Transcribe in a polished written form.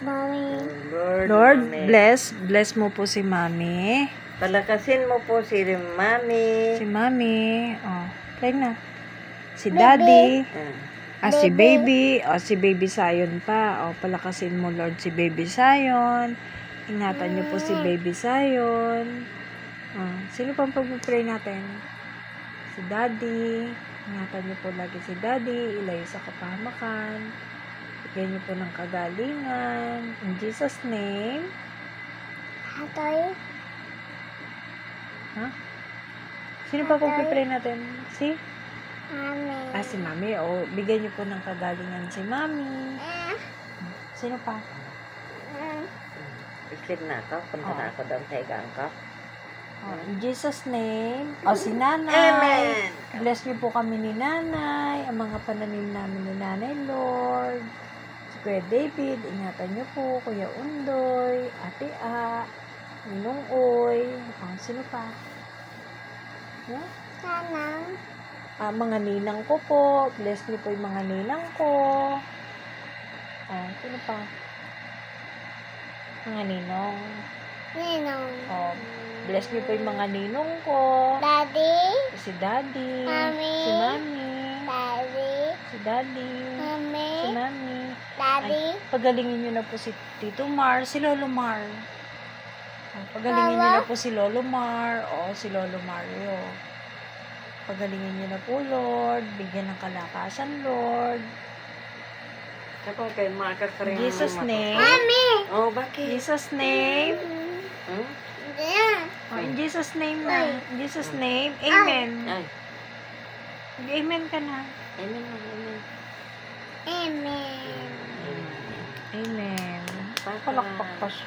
Mami. Lord, Mami. bless mo po si Mami. Palakasin mo po si Mami. Si Mami. Oh, pray na. Si Daddy. Si Baby. Si Baby Zion pa. Palakasin mo, Lord, si Baby Zion. Ingatan niyo po si Baby Zion. Sino pang pag-pray natin? Si Daddy. Ingatan niyo po lagi si Daddy. Ilayo sa kapahamakan. Bigyan niyo po ng kagalingan. In Jesus' name. Hatoy. Sino pa pag-pray natin? Si? Mami. Si Mami. Bigyan niyo po ng kagalingan si Mami. Sino pa? Isip na ako. Punta na ako doon sa igang ko. In Jesus' name. Si Nanay. Amen. Bless niyo po kami ni Nanay. Ang mga pananim namin ni Nanay, Lord. Si Kuya David, ingatan niyo po. Kuya Undoy, Ate A, Ninong Oy. Sino pa? Sanang. Mga ninang ko po. Bless niyo po yung mga ninang ko. Sino pa? Mga ninong. Ninong. Bless niyo po yung mga ninong ko. Daddy. Si Daddy. Mami. Si Mami. Daddy. Si Daddy. Mami. Si Mami. Daddy. Pagalingin niyo na po si Tito Mar. Si Lolo Mar. Pagalingin niyo na po si Lolo Mar. Si Lolo Mario. Pagalingin niyo na po, Lord. Bigyan ng kalakasan, Lord. Kapag kayo makakaring In Jesus' name. Mami. Bakit? Jesus' name. Yeah. In Jesus' name na. In Jesus' name. Amen. Ay. Amen ka na. Amen. Amen. Amen. Amen. Bye-bye. Palakpak pa siya.